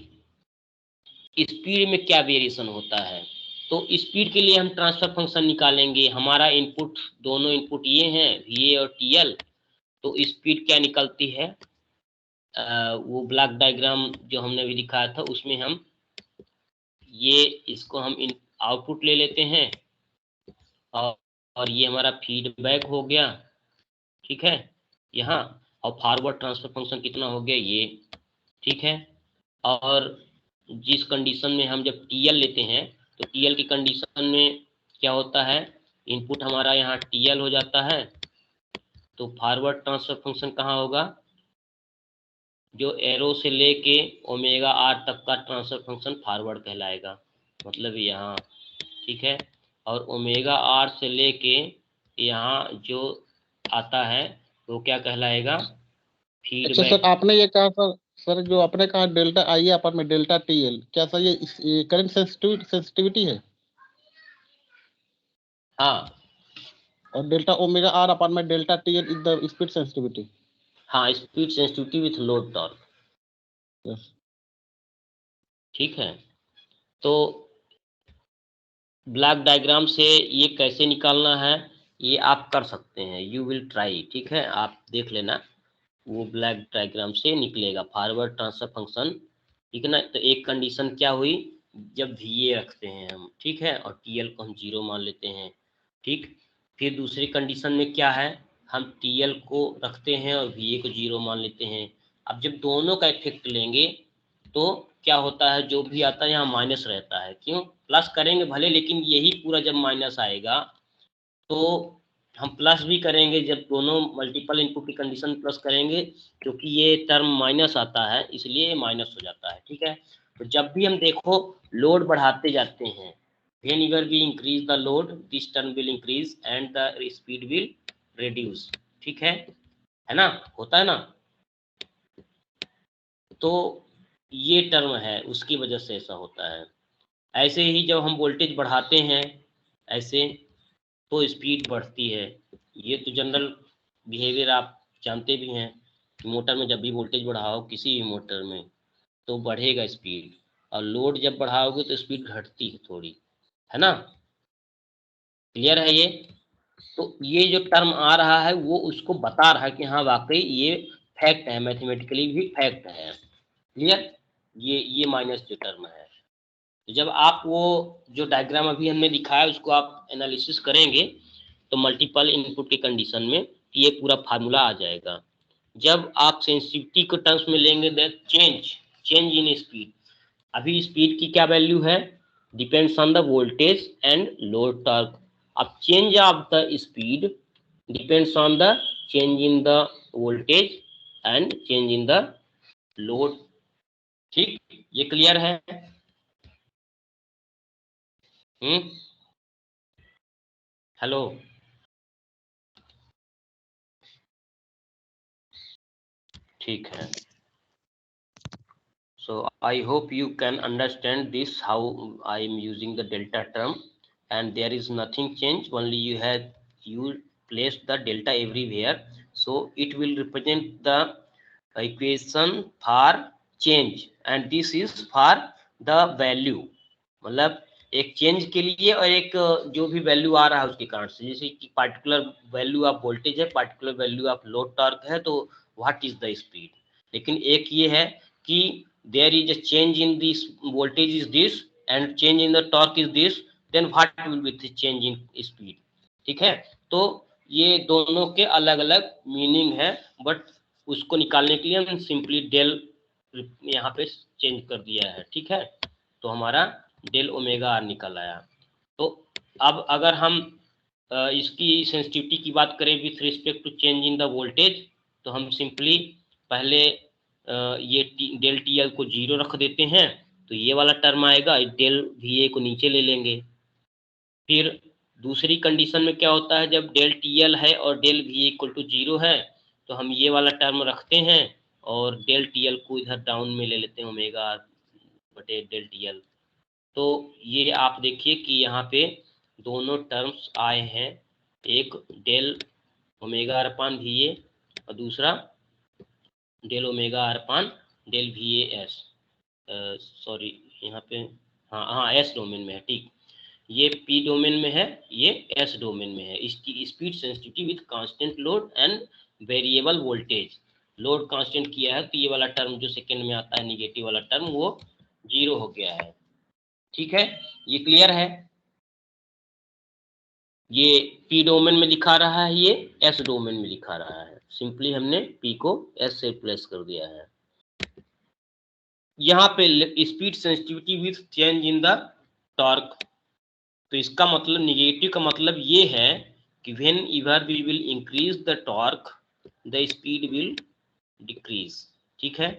स्पीड में क्या वेरिएशन होता है, तो स्पीड के लिए हम ट्रांसफर फंक्शन निकालेंगे। हमारा इनपुट, दोनों इनपुट ये हैं वी ए और टी एल, तो स्पीड क्या निकलती है, वो ब्लॉक डायग्राम जो हमने अभी दिखाया था उसमें हम ये इसको हम आउटपुट ले लेते हैं, और ये हमारा फीडबैक हो गया। ठीक है, यहाँ और फॉरवर्ड ट्रांसफर फंक्शन कितना हो गया ये। ठीक है, और जिस कंडीशन में हम जब टी एल लेते हैं तो टी एल की कंडीशन में क्या होता है, इनपुट हमारा यहाँ टी एल हो जाता है, तो फॉरवर्ड ट्रांसफर फंक्शन कहाँ होगा, जो एरो से लेके ओमेगा आर तक का ट्रांसफर फंक्शन फॉरवर्ड कहलाएगा, मतलब यहाँ। ठीक है, और ओमेगा आर से लेके यहाँ जो आता है वो क्या कहलाएगा, अच्छा फीडबैक। सर, आपने ये कहा सर जो आपने कहा डेल्टा आई अपन में डेल्टा टी एल, क्या सर ये करंट सेंसिटिविटी है? हाँ और डेल्टा ओमेगा आर अपन में delta T L is the speed sensitivity. हाँ, speed sensitivity with load torque. Yes. ठीक है, तो ब्लॉक डायग्राम से ये कैसे निकालना है ये आप कर सकते हैं, यू विल ट्राई। ठीक है, आप देख लेना, वो ब्लॉक डायग्राम से निकलेगा फॉरवर्ड ट्रांसफर फंक्शन। ठीक है ना, तो एक कंडीशन क्या हुई, जब वी ए रखते हैं हम, ठीक है, और टी एल को हम 0 मान लेते हैं। ठीक, फिर दूसरी कंडीशन में क्या है, हम टी एल को रखते हैं और वी ए को 0 मान लेते हैं। अब जब दोनों का इफेक्ट लेंगे तो क्या होता है, जो भी आता है यहाँ माइनस रहता है। क्यों, प्लस करेंगे भले, लेकिन यही पूरा जब माइनस आएगा तो हम प्लस भी करेंगे, जब दोनों मल्टीपल इनपुट की कंडीशन प्लस करेंगे, क्योंकि ये टर्म माइनस आता है इसलिए माइनस हो जाता है। ठीक है, तो जब भी हम देखो लोड बढ़ाते जाते हैं, whenever we increase the load this term will increase and the speed will reduce। ठीक है ना, होता है ना, तो ये टर्म है उसकी वजह से ऐसा होता है। ऐसे ही जब हम वोल्टेज बढ़ाते हैं ऐसे, तो स्पीड बढ़ती है। ये तो जनरल बिहेवियर आप जानते भी हैं कि मोटर में जब भी वोल्टेज बढ़ाओ किसी भी मोटर में तो बढ़ेगा स्पीड, और लोड जब बढ़ाओगे तो स्पीड घटती है थोड़ी, है ना। क्लियर है ये। तो ये जो टर्म आ रहा है वो उसको बता रहा है कि हाँ वाकई ये फैक्ट है, मैथमेटिकली भी फैक्ट है। क्लियर। ये माइनस जो टर्म है, तो जब आप वो जो डायग्राम अभी हमने दिखाया उसको आप एनालिसिस करेंगे तो मल्टीपल इनपुट की कंडीशन में ये पूरा फार्मूला आ जाएगा। जब आप सेंसिटिविटी को टर्म्स में लेंगे दैट चेंज इन स्पीड, अभी स्पीड की क्या वैल्यू है, depends on the voltage and load torque. अब change of the speed depends on the change in the voltage and change in the load. ठीक, ये क्लियर है। हेलो, ठीक है। So I hope you can understand this how I am using the delta term, and there is nothing change, only you place the delta everywhere, so it will represent the equation for change and this is for the value। मतलब एक change के लिए और एक जो भी value आ रहा है उसके कारण से, जैसे कि पार्टिकुलर वैल्यू ऑफ वोल्टेज है, particular value of load torque है, तो व्हाट इज द स्पीड। लेकिन एक ये है कि there is a change in this voltage is this and change in the torque is this, then what will be the change in speed। ठीक है, तो ये दोनों के अलग अलग मीनिंग है, बट उसको निकालने के लिए हम सिंपली डेल यहाँ पे चेंज कर दिया है। ठीक है, तो हमारा डेल ओमेगा आर निकल आया। तो अब अगर हम इसकी सेंसिटिविटी की बात करें with respect to change in the voltage, तो हम सिंपली पहले ये डेल टी एल को 0 रख देते हैं, तो ये वाला टर्म आएगा, डेल वी ए को नीचे ले लेंगे। फिर दूसरी कंडीशन में क्या होता है, जब डेल टी एल है और del V A equal to 0 है, तो हम ये वाला टर्म रखते हैं और डेल टी एल को इधर डाउन में ले लेते हैं, ओमेगा बटे डेल टी एल। तो ये आप देखिए कि यहाँ पे दोनों टर्म्स आए हैं, एक del omega r upon V A और दूसरा del omega r upon del V A S. Sorry यहाँ पे हाँ एस डोमेन में है। ठीक, ये पी डोमेन में है, ये एस डोमेन में है। इसकी speed sensitivity with constant load and variable voltage. Load constant किया है तो ये वाला टर्म जो सेकंड में आता है निगेटिव वाला टर्म वो 0 हो गया है। ठीक है, ये क्लियर है। ये पी डोमेन में दिखा रहा है, ये एस डोमेन में दिखा रहा है। सिंपली हमने पी को एस से रिप्लेस कर दिया है। यहाँ पे speed sensitivity with change in the torque, तो इसका मतलब निगेटिव का मतलब ये है कि whenever we will increase the torque the speed will decrease. ठीक है,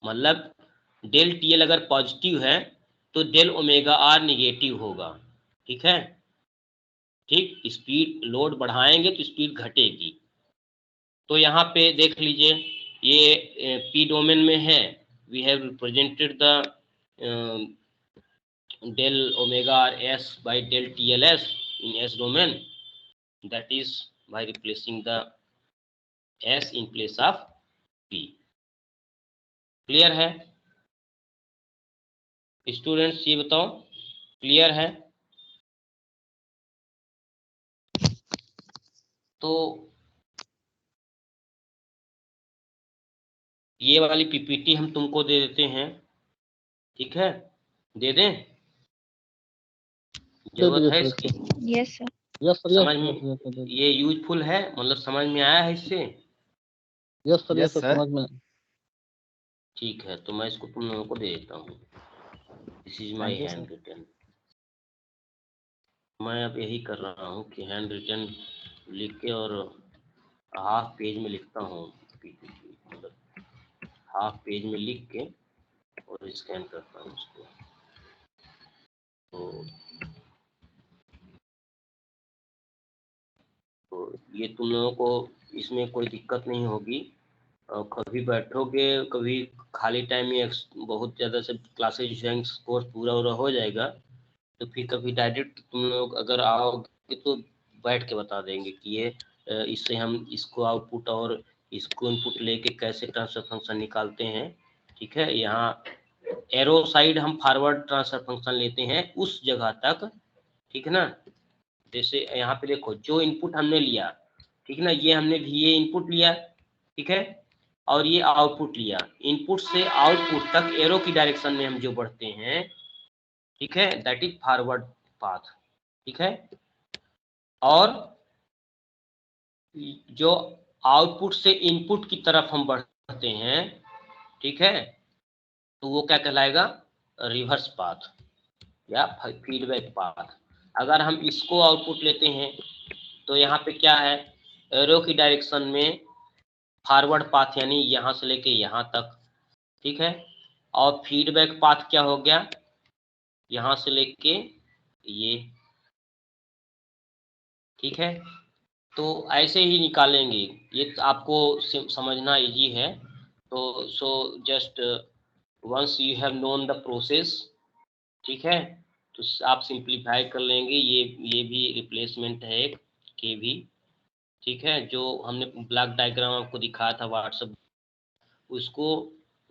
मतलब डेल टी एल अगर पॉजिटिव है तो डेल ओमेगा आर निगेटिव होगा। ठीक है, ठीक, स्पीड लोड बढ़ाएंगे तो स्पीड घटेगी। तो यहाँ पे देख लीजिए ये पी डोमेन में है, we have represented the del omega r s by del TLS in S domain, that is by replacing the S in place of P। Clear है स्टूडेंट्स, ये बताओ क्लियर है। तो ये वाली पीपीटी हम तुमको दे देते हैं, ठीक है, दे दें, जरूरत है इसकी। Yes sir. यस सर, समझ में ये यूजफुल है, मतलब समझ में आया है इससे। Yes sir, yes sir. समझ में। ठीक है, तो मैं इसको तुम लोगों को दे देता हूँ। This is my handwritten. मैं अब यही कर रहा हूँ कि हैंड रिटन लिख के और हाफ पेज में लिखता हूँ, मतलब हाफ पेज में लिख के और स्कैन करता हूँ उसको। तो ये तुम लोगों को इसमें कोई दिक्कत नहीं होगी, और कभी बैठोगे, कभी खाली टाइम में बहुत ज़्यादा से क्लासेज रैंक्स कोर्स पूरा हो जाएगा, तो फिर कभी डायरेक्ट तुम लोग अगर आओगे तो बैठ के बता देंगे कि ये इससे हम इसको आउटपुट और इसको इनपुट लेके कैसे ट्रांसफर फंक्शन निकालते हैं। ठीक है, यहाँ एरो साइड हम फॉरवर्ड ट्रांसफर फंक्शन लेते हैं उस जगह तक। ठीक है ना, जैसे यहाँ पे देखो जो इनपुट हमने लिया, ठीक है ना, ये हमने VA इनपुट लिया, ठीक है, और ये आउटपुट लिया। इनपुट से आउटपुट तक एरो की डायरेक्शन में हम जो बढ़ते हैं, ठीक है, दैट इज फॉरवर्ड पाथ। ठीक है, और जो आउटपुट से इनपुट की तरफ हम बढ़ते हैं, ठीक है, तो वो क्या कहलाएगा, रिवर्स पाथ या फीडबैक पाथ। अगर हम इसको आउटपुट लेते हैं तो यहाँ पे क्या है, एरो की डायरेक्शन में फॉरवर्ड पाथ यानी यहाँ से लेके यहाँ तक। ठीक है, और फीडबैक पाथ क्या हो गया, यहाँ से लेके ये। ठीक है, तो ऐसे ही निकालेंगे, ये आपको समझना इजी है। तो so just once you have known the process, ठीक है, तो आप सिंप्लीफाई कर लेंगे। ये भी रिप्लेसमेंट है एक के भी। ठीक है, जो हमने ब्लॉक डायग्राम आपको दिखाया था व्हाट्सएप, उसको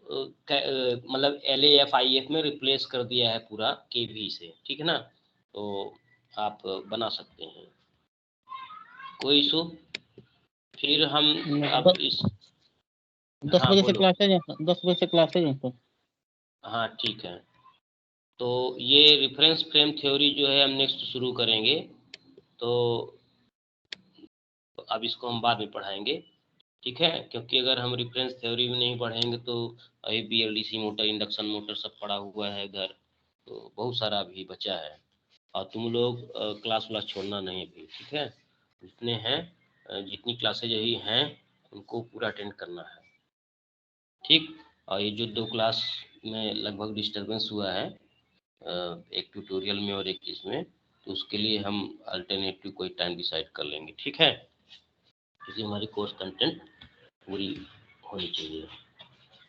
मतलब LAFIF में रिप्लेस कर दिया है पूरा KV से। ठीक है ना, तो आप बना सकते हैं, कोई इशू। फिर हम अब इस 10 हाँ बजे से बोलो। क्लासेज हैं, 10 बजे से क्लासेज हैं सर। हाँ ठीक है, तो ये रेफरेंस फ्रेम थ्योरी जो है हम नेक्स्ट शुरू करेंगे, तो अब इसको हम बाद में पढ़ाएंगे। ठीक है, क्योंकि अगर हम रेफरेंस थ्योरी में नहीं पढ़ेंगे तो अभी BLDC मोटर, इंडक्शन मोटर सब पड़ा हुआ है इधर, तो बहुत सारा अभी बचा है। और तुम लोग क्लास व्लास छोड़ना नहीं अभी, ठीक है, जितने हैं जितनी क्लासेज अभी हैं उनको पूरा अटेंड करना है। ठीक, और ये जो 2 क्लास में लगभग डिस्टर्बेंस हुआ है, एक ट्यूटोरियल में और एक इसमें, तो उसके लिए हम अल्टरनेटिव कोई टाइम डिसाइड कर लेंगे। ठीक है, इसलिए हमारी कोर्स कंटेंट पूरी होनी चाहिए।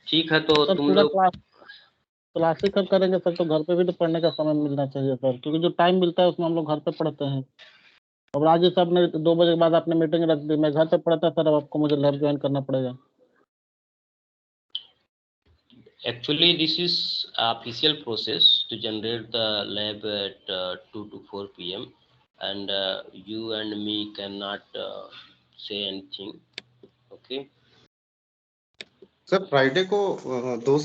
ठीक है, तो सर तुम पूरा लोग क्लासेज कब करेंगे सर? तो घर पे भी तो पढ़ने का समय मिलना चाहिए सर, क्योंकि जो टाइम मिलता है उसमें हम लोग घर पे पढ़ते हैं। अब राजेश साहब ने 2 बजे के बाद आपने मीटिंग रख दी, मैं घर पे पढ़ता सर, अब आपको मुझे लैब ज्वाइन करना पड़ेगा। actually this is official process to generate the lab at 2 to 4 p.m. and you and me cannot say anything. Okay. Sir Friday को 2